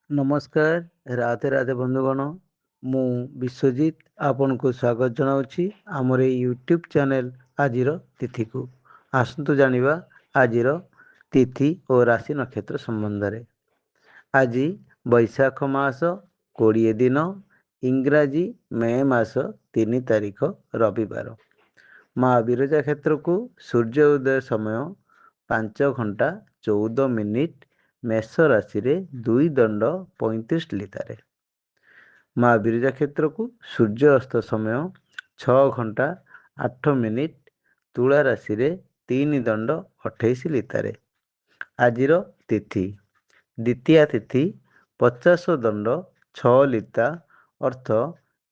ନମସ୍କାର, ରାଧେ ରାଧେ ବନ୍ଧୁଗଣ। ମୁଁ ବିଶ୍ୱଜିତ ଆପଣଙ୍କୁ ସ୍ୱାଗତ ଜଣାଉଛି ଆମର ଏଇ ୟୁଟ୍ୟୁବ୍ ଚ୍ୟାନେଲ୍ ଆଜିର ତିଥିକୁ। ଆସନ୍ତୁ ଜାଣିବା ଆଜିର ତିଥି ଓ ରାଶି ନକ୍ଷତ୍ର ସମ୍ବନ୍ଧରେ। ଆଜି ବୈଶାଖ ମାସ 20 ଦିନ, ଇଂରାଜୀ ମେ ମାସ 3 ତାରିଖ ରବିବାର। ମା ବିରଜା କ୍ଷେତ୍ରକୁ ସୂର୍ଯ୍ୟ ଉଦୟ ସମୟ 5 ଘଣ୍ଟା 14 ମିନିଟ୍, ମେଷ ରାଶିରେ 2:35 ମା ବିରଜା କ୍ଷେତ୍ରକୁ ସୂର୍ଯ୍ୟ ଅସ୍ତ ସମୟ 6 ଘଣ୍ଟା 8 ମିନିଟ୍, ତୁଳା ରାଶିରେ 3:28 ଆଜିର ତିଥି ଦ୍ୱିତୀୟା ତିଥି 50 ଅର୍ଥ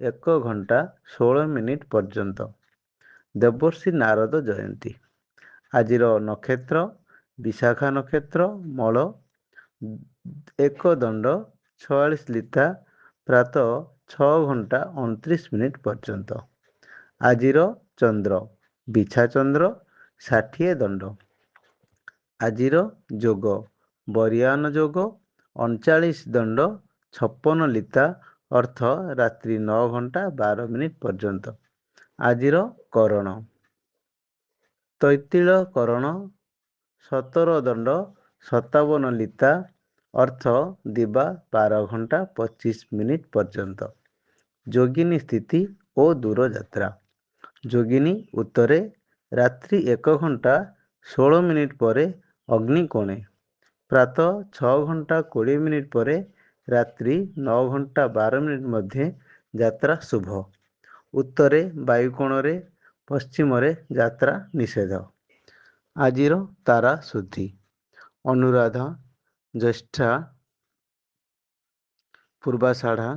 1 ଘଣ୍ଟା 16 ମିନିଟ୍ ପର୍ଯ୍ୟନ୍ତ। ଦେବର୍ଷି ନାରଦ ଜୟନ୍ତୀ। ଆଜିର ନକ୍ଷତ୍ର ବିଶାଖା ନକ୍ଷତ୍ର ମଳ 1 ଦଣ୍ଡ 46 ପ୍ରାତଃ 6 ଘଣ୍ଟା 29 ମିନିଟ୍ ପର୍ଯ୍ୟନ୍ତ। ଆଜିର ଚନ୍ଦ୍ର ବିଛା ଚନ୍ଦ୍ର 60 ଦଣ୍ଡ। ଆଜିର ଯୋଗ ବରିୟାନ ଯୋଗ 39 ଦଣ୍ଡ 56 ଅର୍ଥ ରାତ୍ରି 9 ଘଣ୍ଟା 12 ମିନିଟ୍ ପର୍ଯ୍ୟନ୍ତ। ଆଜିର କରଣ ତୈତିଳ କରଣ 17 ଦଣ୍ଡ 57 ଅର୍ଥ ଦିବା 12 ଘଣ୍ଟା 25 ମିନିଟ୍ ପର୍ଯ୍ୟନ୍ତ। ଯୋଗିନୀ ସ୍ଥିତି ଓ ଦୂରଯାତ୍ରା। ଯୋଗିନୀ ଉତ୍ତରେ ରାତ୍ରି 1 ଘଣ୍ଟା 16 ମିନିଟ୍ ପରେ ଅଗ୍ନି କୋଣେ, ପ୍ରାତଃ 6 ଘଣ୍ଟା 20 ମିନିଟ୍ ପରେ ରାତ୍ରି 9 ଘଣ୍ଟା 12 ମିନିଟ୍ ମଧ୍ୟରେ ଯାତ୍ରା ଶୁଭ। ଉତ୍ତରେ ବାୟୁକୋଣରେ, ପଶ୍ଚିମରେ ଯାତ୍ରା ନିଷେଧ। ଆଜିର ତାରା ଶୁଦ୍ଧି ଅନୁରାଧା, ଜ୍ୟେଷ୍ଠା, ପୂର୍ବାଷାଢ଼ା,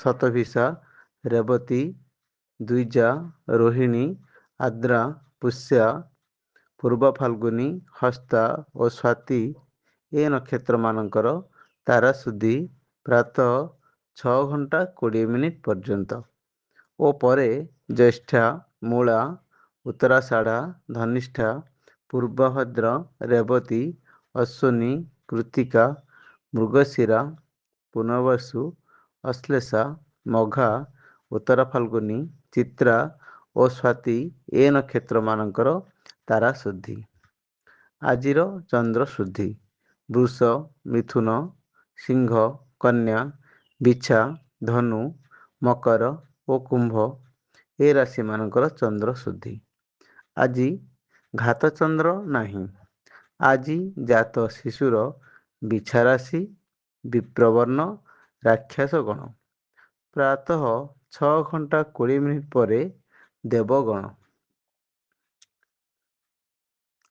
ଶତଭିଷା, ରେବତୀ, ଦ୍ୱିଜା, ରୋହିଣୀ, ଆଦ୍ରା, ପୁଷ୍ୟା, ପୂର୍ବ ଫାଲ୍ଗୁନୀ, ହସ୍ତା ଓ ସ୍ୱାତୀ ଏ ନକ୍ଷତ୍ରମାନଙ୍କର ତାରା ଶୁଦ୍ଧି ପ୍ରାତଃ 6 ଘଣ୍ଟା 20 ମିନିଟ୍ ପର୍ଯ୍ୟନ୍ତ ଓ ପରେ ଜ୍ୟେଷ୍ଠା, ମୂଳା, ଉତ୍ତରାଷାଢ଼ା, ଧନିଷ୍ଠା, ପୂର୍ବଭଦ୍ର, ରେବତୀ, ଅଶ୍ୱିନୀ, କୃତ୍ତିକା, ମୃଗଶିରା, ପୁନର୍ବସୁ, ଅଶ୍ଳେଷା, ମଘା, ଉତ୍ତର ଫାଲ୍ଗୁନୀ, ଚିତ୍ରା ଓ ସ୍ୱାତୀ ଏ ନକ୍ଷତ୍ରମାନଙ୍କର ତାରା ଶୁଦ୍ଧି। ଆଜିର ଚନ୍ଦ୍ର ଶୁଦ୍ଧି ବୃଷ, ମିଥୁନ, ସିଂହ, କନ୍ୟା, ବିଛା, ଧନୁ, ମକର ଓ କୁମ୍ଭ ଏ ରାଶିମାନଙ୍କର ଚନ୍ଦ୍ର ଶୁଦ୍ଧି। ଆଜି ଘାତଚନ୍ଦ୍ର ନାହିଁ। ଆଜି ଜାତ ଶିଶୁର ବିଛା ରାଶି, ବିପ୍ରବର୍ଣ୍ଣ, ରାକ୍ଷସ ଗଣ। ପ୍ରାତଃ 6 ଘଣ୍ଟା 20 ମିନିଟ୍ ପରେ ଦେବଗଣ।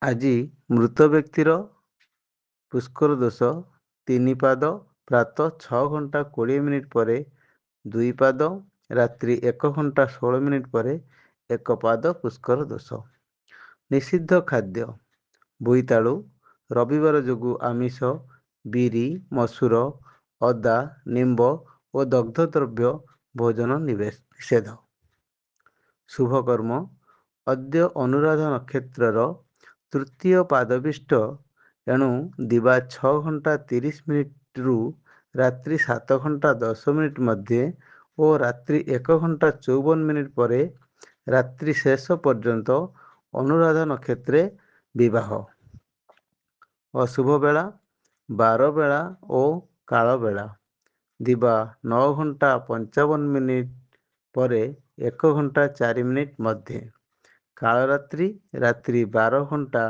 ଆଜି ମୃତ ବ୍ୟକ୍ତିର ପୁଷ୍କର ଦୋଷ 3 ପାଦ, ପ୍ରାତଃ 6 ଘଣ୍ଟା 20 ମିନିଟ୍ ପରେ 2 ପାଦ, ରାତ୍ରି 1 ଘଣ୍ଟା 16 ମିନିଟ୍ ପରେ 1 ପାଦ ପୁଷ୍କର ଦୋଷ। ନିଷିଦ୍ଧ ଖାଦ୍ୟ ବୋଇତାଳୁ, ରବିବାର ଯୋଗୁଁ ଆମିଷ, ବିରି, ମସୁର, ଅଦା, ନିମ୍ବ ଓ ଦଗ୍ଧ ଦ୍ରବ୍ୟ ଭୋଜନ ନିଷେଧ। ଶୁଭକର୍ମ ଅଦ୍ୟ ଅନୁରାଧା ନକ୍ଷତ୍ରର ତୃତୀୟ ପାଦବିଷ୍ଟ, ଏଣୁ ଦିବା 6 ଘଣ୍ଟା 30 ମିନିଟ୍ରୁ ରାତ୍ରି 7 ଘଣ୍ଟା 10 ମିନିଟ୍ ମଧ୍ୟରେ ଓ ରାତ୍ରି 1 ଘଣ୍ଟା 54 ମିନିଟ୍ ପରେ ରାତ୍ରି ଶେଷ ପର୍ଯ୍ୟନ୍ତ ଅନୁରାଧା ନକ୍ଷତ୍ରେ ବିବାହ। ଅଶୁଭ ବେଳା 12 ବେଳା ଓ କାଳ ବେଳା ଦିବା 9 ଘଣ୍ଟା 55 ମିନିଟ୍ ପରେ 1 ଘଣ୍ଟା 4 ମିନିଟ୍ ମଧ୍ୟରେ। କାଳରାତ୍ରି ରାତ୍ରି 12 ଘଣ୍ଟା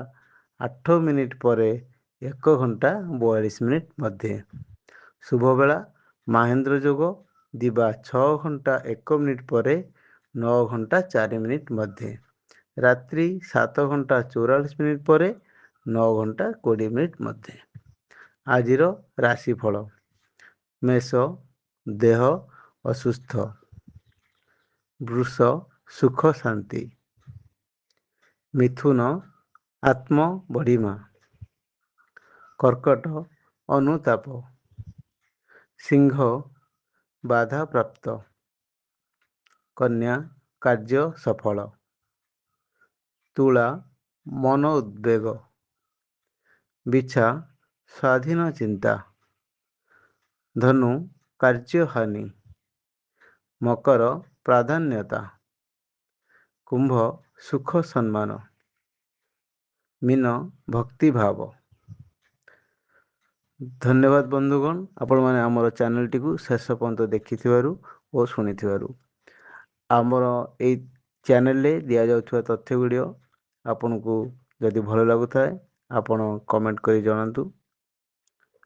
8 ମିନିଟ୍ ପରେ 1 ଘଣ୍ଟା 42 ମିନିଟ୍ ମଧ୍ୟରେ। ଶୁଭବେଳା ମାହେନ୍ଦ୍ର ଯୋଗ ଦିବା 6 ଘଣ୍ଟା 1 ମିନିଟ୍ ପରେ 9 ଘଣ୍ଟା 4 ମିନିଟ୍ ମଧ୍ୟରେ। ରାତ୍ରି 7 ଘଣ୍ଟା 44 ମିନିଟ୍ ପରେ 9 ଘଣ୍ଟା 20 ମିନିଟ୍ ମଧ୍ୟରେ। ଆଜିର ରାଶିଫଳ ମେଷ ଦେହ ଅସୁସ୍ଥ, ବୃଷ ସୁଖ ଶାନ୍ତି, ମିଥୁନ ଆତ୍ମ ବଡ଼ିମା, କର୍କଟ ଅନୁତାପ, ସିଂହ ବାଧା ପ୍ରାପ୍ତ, କନ୍ୟା କାର୍ଯ୍ୟ ସଫଳ, ତୁଳା ମନ ଉଦ୍ବେଗ, ବିଛା ସ୍ୱାଧୀନ ଚିନ୍ତା, ଧନୁ କାର୍ଯ୍ୟହାନି, ମକର ପ୍ରାଧାନ୍ୟତା, କୁମ୍ଭ ସୁଖ ସମ୍ମାନ, ମୀନ ଭକ୍ତିଭାବ। ଧନ୍ୟବାଦ ବନ୍ଧୁଗଣ, ଆପଣମାନେ ଆମର ଚ୍ୟାନେଲଟିକୁ ଶେଷ ପର୍ଯ୍ୟନ୍ତ ଦେଖିଥିବାରୁ ଓ ଶୁଣିଥିବାରୁ। ଆମର ଏଇ ଚ୍ୟାନେଲରେ ଦିଆଯାଉଥିବା ତଥ୍ୟ ଗୁଡ଼ିକ ଆପଣଙ୍କୁ ଯଦି ଭଲ ଲାଗୁଥାଏ ଆପଣ କମେଣ୍ଟ କରି ଜଣାନ୍ତୁ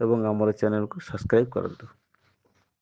ଏବଂ ଆମର ଚ୍ୟାନେଲକୁ ସବସ୍କ୍ରାଇବ୍ କରନ୍ତୁ।